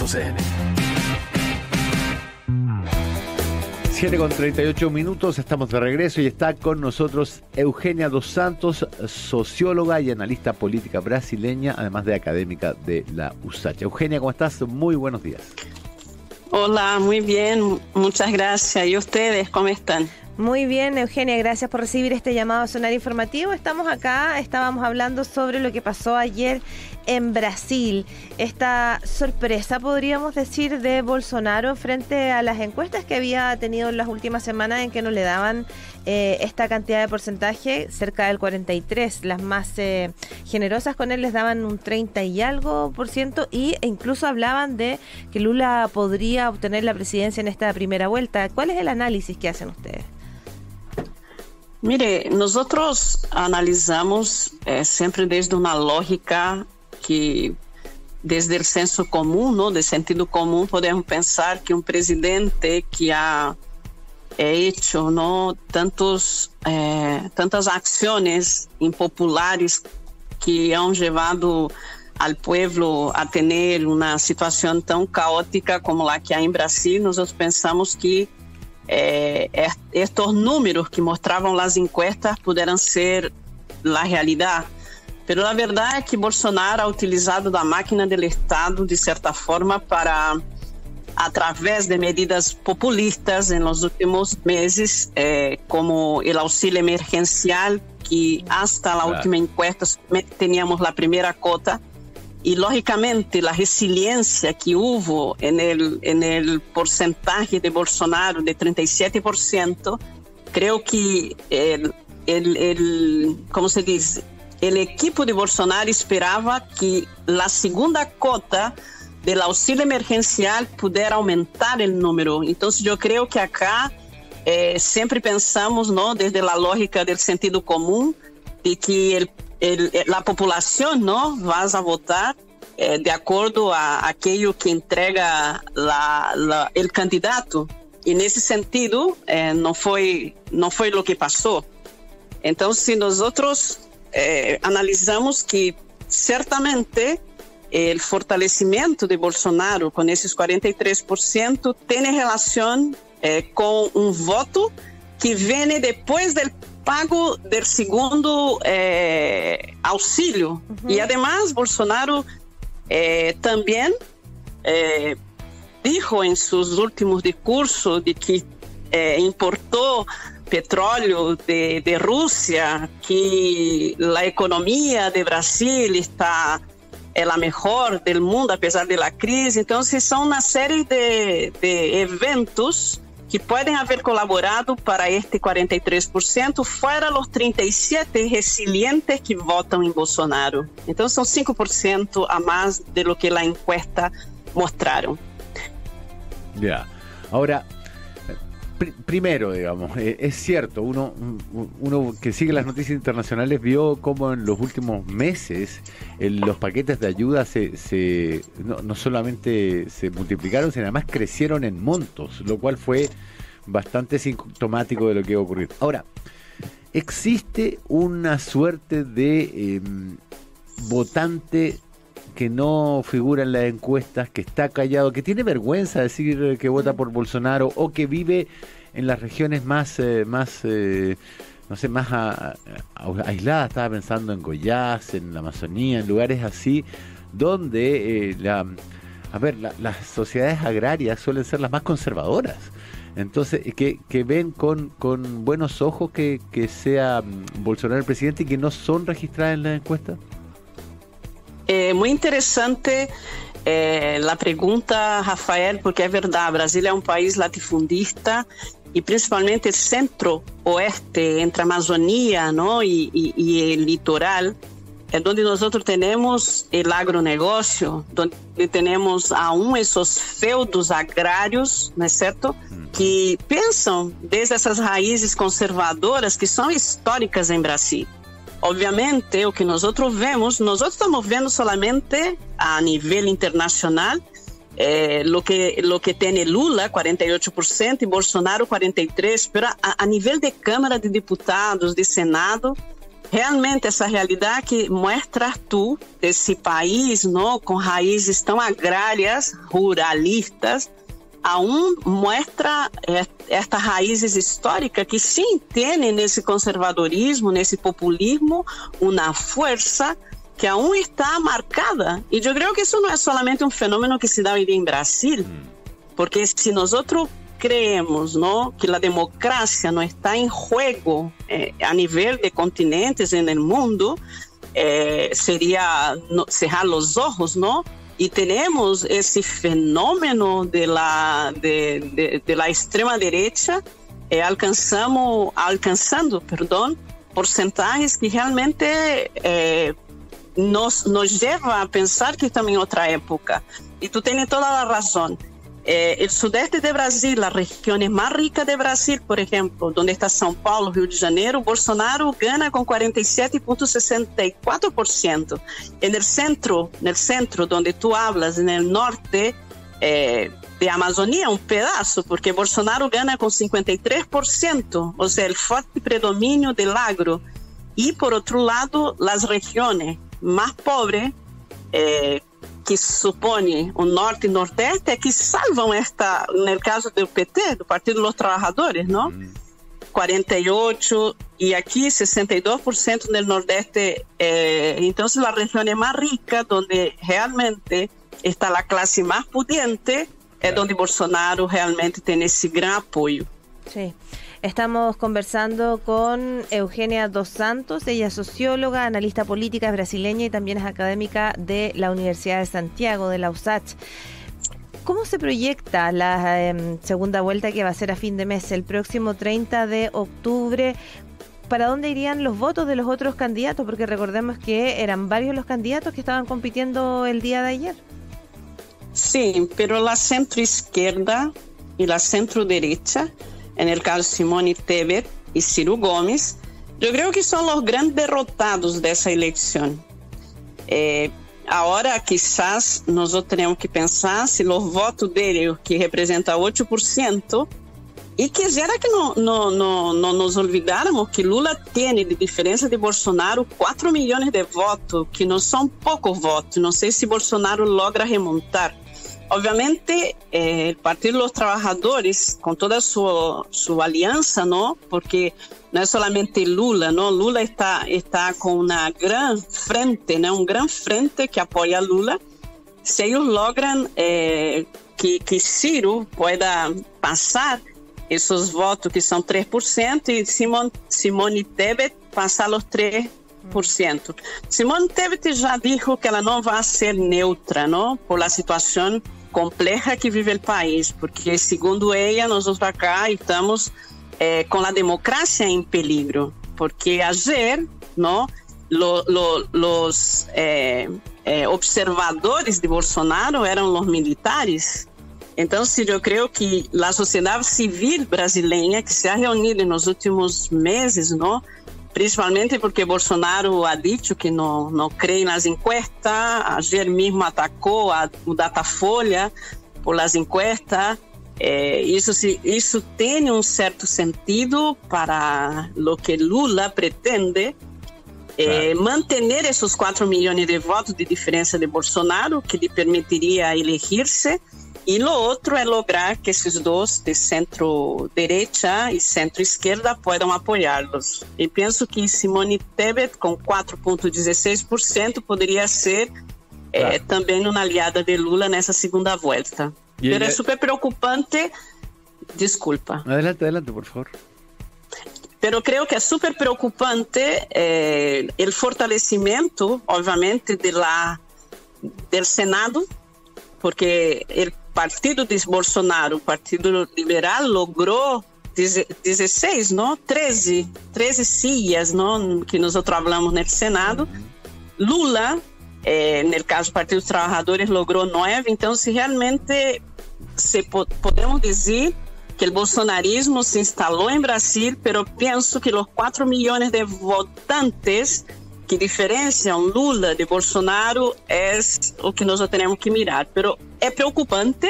7:38, estamos de regreso y está con nosotros Eugenia dos Santos, socióloga y analista política brasileña, además de académica de la USACH. Eugenia, ¿cómo estás? Muy buenos días. Hola, muy bien, muchas gracias. ¿Y ustedes cómo están? Muy bien, Eugenia, gracias por recibir este llamado a Sonar Informativo. Estamos acá, estábamos hablando sobre lo que pasó ayer en Brasil. Esta sorpresa, podríamos decir, de Bolsonaro frente a las encuestas que había tenido en las últimas semanas, en que no le daban esta cantidad de porcentaje, cerca del 43%. Las más generosas con él les daban un 30 y algo %, e incluso hablaban de que Lula podría obtener la presidencia en esta primera vuelta. ¿Cuál es el análisis que hacen ustedes? Mire, nosotros analizamos sempre desde uma lógica que, desde o senso comum, ¿no? De sentido comum, podemos pensar que um presidente que ha hecho, ¿no? tantas ações impopulares que han levado al pueblo a ter uma situação tão caótica como a que há em Brasil, nós pensamos que estos números que mostravam as encuestas puderam ser a realidade. Pero a verdade é que Bolsonaro ha utilizado da máquina do Estado, de certa forma, para, através de medidas populistas em los últimos meses, como o auxílio emergencial, que hasta a última encuesta teníamos a primeira cota, e, logicamente, a resiliência que houve no porcentaje de Bolsonaro de 37%, creio que como se diz, o equipo de Bolsonaro esperava que a segunda cota do auxílio emergencial pudesse aumentar o número. Então, eu creio que acá sempre pensamos, ¿no? Desde a lógica do sentido comum, de que a população, ¿no? vai a votar de acordo a aquilo que entrega o candidato. E nesse sentido, não foi o que passou. Então, se nós analisamos que certamente o fortalecimento de Bolsonaro com esses 43% tem relação com um voto que vem depois do pago do segundo auxílio. E, además, Bolsonaro também dijo em seus últimos discursos de que importou petróleo de Rússia, que a economia de Brasil está a melhor do mundo, apesar da crise. Então, são uma série de eventos que podem haver colaborado para este 43%, fora os 37% resilientes que votam em Bolsonaro. Então, são 5% a mais de lo que a encuesta mostraram. Ya. Ahora, primero, digamos, es cierto, uno que sigue las noticias internacionales vio cómo en los últimos meses los paquetes de ayuda no solamente se multiplicaron, sino además crecieron en montos, lo cual fue bastante sintomático de lo que va a ocurrir. Ahora, existe una suerte de votante que no figura en las encuestas, que está callado, que tiene vergüenza de decir que vota por Bolsonaro, o que vive en las regiones más aisladas. Estaba pensando en Goiás, en la Amazonía, en lugares así, donde las sociedades agrarias suelen ser las más conservadoras. Entonces, que ven con buenos ojos que sea Bolsonaro el presidente y que no son registradas en las encuestas. Muito interessante a pergunta, Rafael, porque é verdade, Brasil é um país latifundista e principalmente o centro-oeste, entre a Amazônia, não, e o litoral, é onde nós temos o agronegócio, onde temos esses feudos agrários, não é certo? Que pensam desde essas raízes conservadoras que são históricas em Brasil. Obviamente, o que nós estamos vendo solamente a nível internacional, lo que tem Lula, 48%, e Bolsonaro, 43%, mas a nível de Câmara de Deputados, de Senado, realmente essa realidade que mostras tu desse país, não, com raízes tão agrárias, ruralistas, aún mostra estas raízes históricas que sim tem nesse conservadorismo, nesse populismo, uma força que aún está marcada. E eu creio que isso não é solamente um fenômeno que se dá hoje em Brasil, porque se nós creemos, ¿no?, que a democracia não está em jogo a nível de continentes no mundo, seria cerrar os olhos, não? E temos esse fenômeno de la extrema direita alcançando, porcentagens que realmente nos leva a pensar que estamos em outra época. E tu tens toda a razão. O sudeste de Brasil, as regiões mais ricas de Brasil, por exemplo, onde está São Paulo, Rio de Janeiro, Bolsonaro ganha com 47,64%. No centro, onde tu hablas, no norte de Amazônia, um pedaço, porque Bolsonaro ganha com 53%, ou seja, o forte predomínio do agro. E, por outro lado, as regiões mais pobres, que supõe o norte e nordeste, é que salvam no caso do PT, do Partido dos Trabalhadores, não? 48% e aqui 62% no nordeste. Então, a região é mais rica, onde realmente está a classe mais pudiente, é onde Bolsonaro realmente tem esse grande apoio. Sim. Estamos conversando con Eugenia dos Santos, ella es socióloga, analista política brasileña y también es académica de la Universidad de Santiago, de la USACH. ¿Cómo se proyecta la segunda vuelta que va a ser a fin de mes, el próximo 30 de octubre? ¿Para dónde irían los votos de los otros candidatos? Porque recordemos que eran varios los candidatos que estaban compitiendo el día de ayer. Sí, pero la centro-izquierda y la centro-derecha, en el caso Simone Tebet y Ciro Gomes, yo creo que son los grandes derrotados de esa elección. Ahora quizás nosotros tenemos que pensar si los votos de ellos, que representan 8%, y quisiera que no nos olvidáramos que Lula tiene, de diferencia de Bolsonaro, 4 millones de votos, que no son pocos votos. No sé si Bolsonaro logra remontar. Obviamente, el Partido de los Trabajadores, con toda su alianza, ¿no? Porque no es solamente Lula, ¿no? Lula está con una gran frente, ¿no? Un gran frente que apoya a Lula. Si ellos logran que Ciro pueda pasar esos votos, que son 3%, y Simone Tebet pasar los 3%. Simone Tebet já dijo que ela não vai ser neutra, não? Por la situação compleja que vive o país, porque segundo ela, nós acá estamos com a democracia em peligro, porque ayer, não, os observadores de Bolsonaro eram os militares. Então, eu creio que a sociedade civil brasileira, que se ha reunido nos últimos meses, não, principalmente porque Bolsonaro ha dito que não crê nas encuestas, ayer mesmo atacou o Datafolha por as encuestas. Isso tem um certo sentido para o que Lula pretende, manter esses 4 milhões de votos de diferença de Bolsonaro, que lhe permitiria elegir-se. E o outro é lograr que esses dois, de centro-direita e centro-esquerda, possam apoiá-los. E penso que Simone Tebet, com 4,16%, poderia ser também uma aliada de Lula nessa segunda volta. Mas é super preocupante. Desculpa. Adelante, por favor. Pero creo que é super preocupante o fortalecimento, obviamente, do Senado, porque o partido de Bolsonaro, o Partido Liberal, logrou 16, não? 13 sillas, não? Que nós falamos no Senado. Lula, no caso do Partido dos Trabalhadores, logrou 9. Então, se realmente podemos dizer que o bolsonarismo se instalou em Brasil, pero penso que os 4 milhões de votantes que diferenciam Lula de Bolsonaro é o que nós temos que mirar. Pero é preocupante.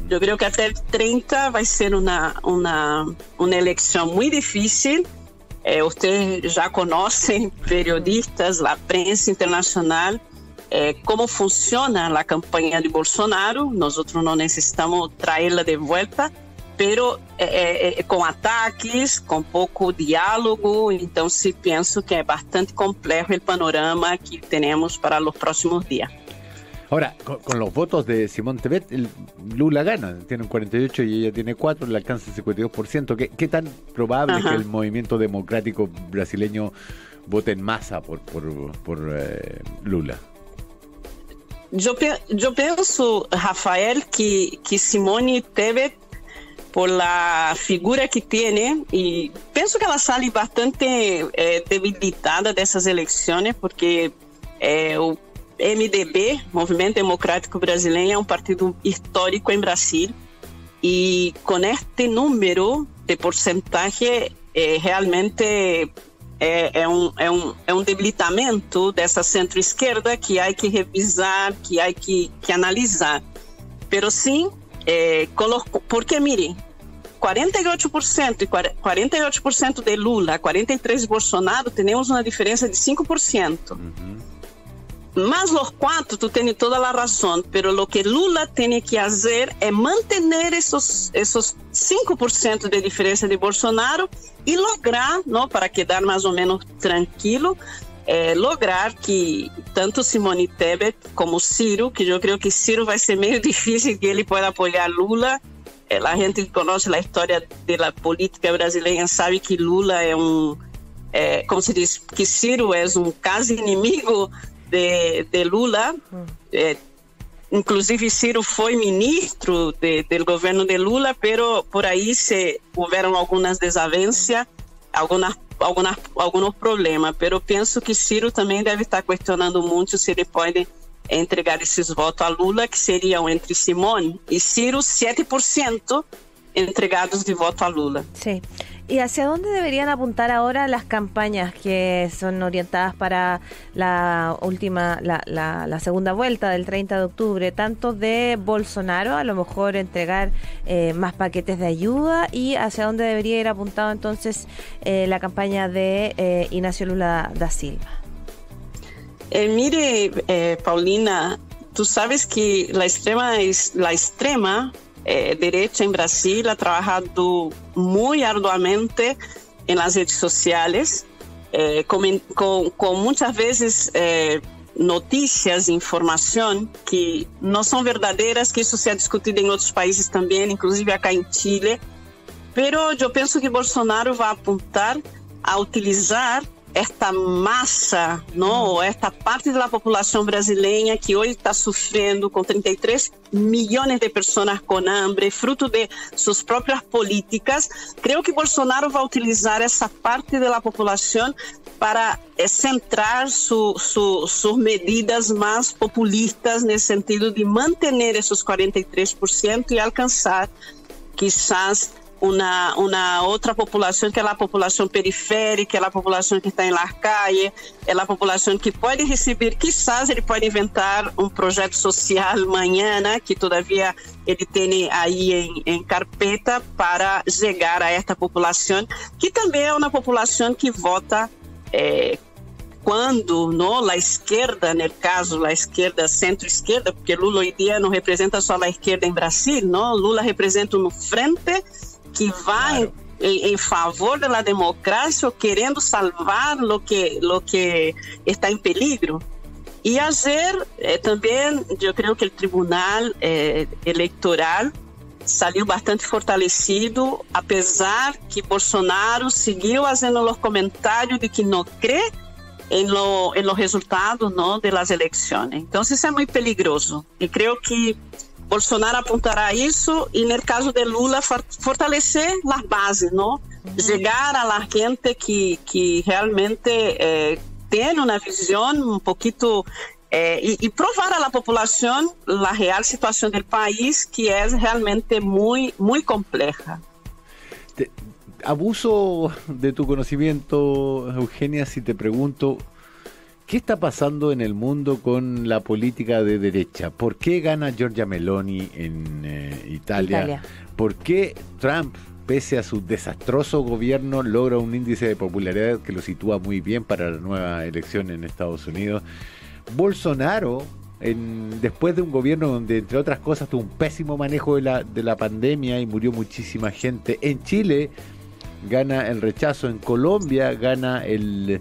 Eu creio que até 30 vai ser uma eleição muito difícil. ustedes já conhecem, periodistas, a prensa internacional, como funciona a campanha de Bolsonaro. Nós não necessitamos trazê-la de volta, pero com ataques, com pouco diálogo. Então, sim, penso que é bastante complexo o panorama que temos para os próximos dias. Ahora, con los votos de Simón Tebet, Lula gana, tiene un 48 y ella tiene 4, le alcanza el 52%. ¿Qué tan probable es que el movimiento democrático brasileño vote en masa por Lula? Eu penso, Rafael, que Simone Tebet, por la figura que tem, e penso que ela sai bastante debilitada dessas eleições, porque o MDB, Movimento Democrático Brasileiro, é um partido histórico em Brasil, e com este número de porcentagem realmente é um debilitamento dessa centro-esquerda que há que revisar, que há que analisar. Pero sim, porque mire, 48% e 48% de Lula, 43% de Bolsonaro, temos uma diferença de 5%. Mas os quatro, tu tens toda a razão, pero o que Lula tem que fazer é manter esses 5% de diferença de Bolsonaro e lograr, não, para quedar mais ou menos tranquilo, lograr que tanto Simone Tebet como Ciro, que eu creio que Ciro vai ser meio difícil que ele possa apoiar Lula. A gente que conhece a história da política brasileira sabe que Lula como se diz, que Ciro é um quase inimigo de Lula. Inclusive Ciro foi ministro do governo de Lula, pero por aí houveram algumas desavenças, alguns problemas, pero penso que Ciro também deve estar questionando muito se ele pode entregar esses votos a Lula, que seriam entre Simone e Ciro 7% entregados de voto a Lula. Sí. ¿Y hacia dónde deberían apuntar ahora las campañas que son orientadas para la segunda vuelta del 30 de octubre, tanto de Bolsonaro, a lo mejor entregar más paquetes de ayuda, y hacia dónde debería ir apuntado entonces la campaña de Inácio Lula da Silva? Mire, Paulina, tú sabes que la extrema derecha en Brasil ha trabajado muy arduamente en las redes sociales, con muchas veces noticias, información que no son verdaderas, que eso se ha discutido en otros países también, inclusive acá en Chile. Pero yo pienso que Bolsonaro va a apuntar a utilizar esta massa, não, ou esta parte da população brasileira que hoje está sofrendo com 33 milhões de pessoas com hambre, fruto de suas próprias políticas. Creio que Bolsonaro vai utilizar essa parte da população para centrar suas medidas mais populistas, nesse sentido de manter esses 43% e alcançar, quizás, uma outra população, que é a população periférica, é a população que está em las calles, é a população que pode receber, quizás ele pode inventar um projeto social amanhã, que todavia ele tem aí em carpeta, para chegar a esta população, que também é uma população que vota quando a esquerda, no caso, a esquerda, centro-esquerda, porque Lula hoje dia não representa só a esquerda em Brasil, não? Lula representa um frente que vai em favor da democracia, querendo salvar lo que está em peligro. E ayer também, eu creio que o Tribunal Eleitoral saiu bastante fortalecido, apesar que Bolsonaro seguiu fazendo os comentários de que não crê em los resultados, não, das eleições. Então, isso é muito peligroso. E creio que Bolsonaro apontará a isso, e no caso de Lula, fortalecer as bases, não? Chegar a la gente que realmente tem uma visão um pouquinho e provar a população a real situação do país, que é realmente muito compleja. Abuso de tu conocimiento, Eugenia, si te pregunto, ¿qué está pasando en el mundo con la política de derecha? ¿Por qué gana Giorgia Meloni en Italia? ¿Por qué Trump pese a su desastroso gobierno, logra un índice de popularidad que lo sitúa muy bien para la nueva elección en Estados Unidos. Bolsonaro, después de un gobierno donde, entre otras cosas, tuvo un pésimo manejo de la pandemia y murió muchísima gente. En Chile gana el rechazo, en Colombia gana el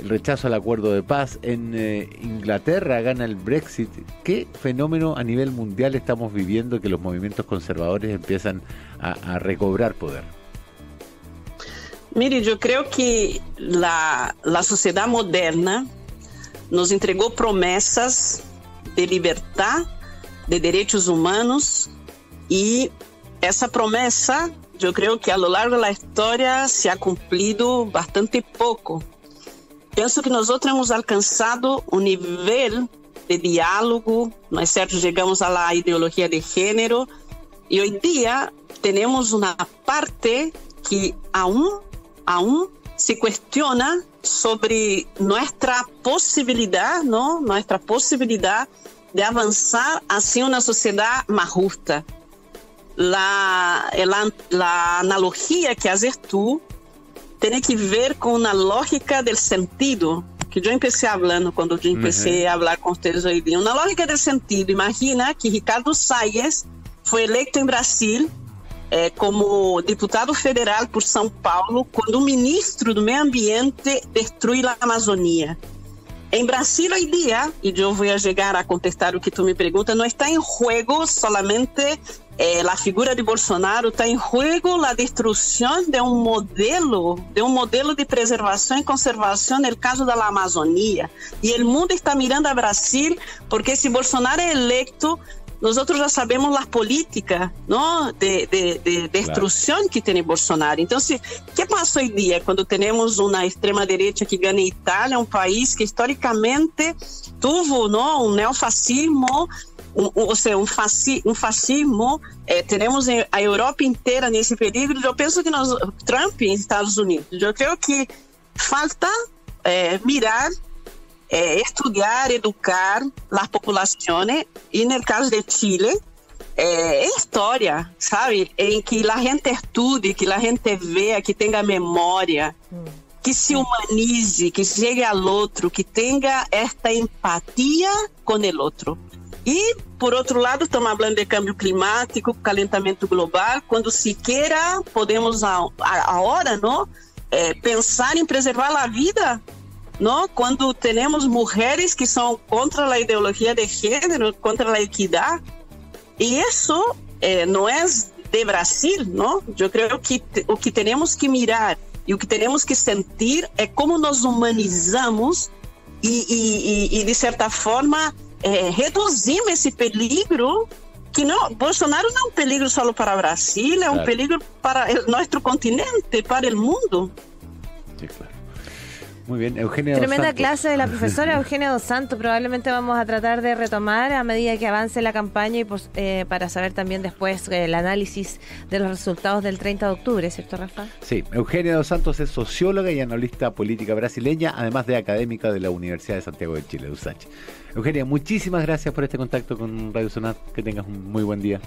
rechazo al acuerdo de paz, en Inglaterra gana el Brexit. ¿Qué fenómeno a nivel mundial estamos viviendo que los movimientos conservadores empiezan a recobrar poder? Mire, yo creo que la sociedad moderna nos entregó promesas de libertad, de derechos humanos, y esa promesa, yo creo que a lo largo de la historia se ha cumplido bastante poco. Pienso que nosotros hemos alcanzado un nivel de diálogo, ¿no es cierto? Llegamos a la ideología de género y hoy día tenemos una parte que aún se cuestiona sobre nuestra posibilidad, ¿no? Nuestra posibilidad de avanzar hacia una sociedad más justa. La analogía que haces tú tiene que ver con una lógica del sentido, que yo empecé hablando cuando yo empecé a hablar con ustedes hoy día. Una lógica del sentido. Imagina que Ricardo Salles fue electo en Brasil como diputado federal por São Paulo quando o ministro do Meio Ambiente destrui a Amazônia. Em Brasil hoy día, y yo voy a llegar a contestar lo que tú me preguntas, no está en juego solamente la figura de Bolsonaro, está en juego la destrucción de un modelo de preservación y conservación en el caso de la Amazonía. Y el mundo está mirando a Brasil porque si Bolsonaro es electo, nosotros já sabemos as políticas, não, de destruição que tem Bolsonaro. Então, o que passa hoje em dia quando temos uma extrema-direita que ganha Itália, um país que historicamente teve um neofascismo, ou seja, um fascismo, temos a Europa inteira nesse período. Eu penso que Trump em Estados Unidos, eu creio que falta mirar, estudiar, educar as populações, e no caso de Chile, história, sabe? Em que a gente estude, que a gente veja, que tenha memória, que se humanize, que chegue ao outro, que tenha esta empatia com o outro. E, por outro lado, estamos falando de câmbio climático, calentamento global, quando sequer podemos agora, não, pensar em preservar a vida, não? Quando temos mulheres que são contra a ideologia de gênero, contra a equidade, e isso não é de Brasil, não? Eu creio que o que temos que mirar e o que temos que sentir é como nos humanizamos e de certa forma, reduzimos esse peligro, que não, Bolsonaro não é um peligro só para o Brasil, é um peligro para nosso continente, para o mundo. Sí, claro. Muy bien, Eugenia Tremenda Dos Santos. clase de la profesora Eugenia Dos Santos. Probablemente vamos a tratar de retomar a medida que avance la campaña y pues, para saber también después el análisis de los resultados del 30 de octubre, ¿cierto, Rafa? Sí, Eugenia Dos Santos es socióloga y analista política brasileña, además de académica de la Universidad de Santiago de Chile, USACH. Eugenia, muchísimas gracias por este contacto con Radio Sonat. Que tengas un muy buen día.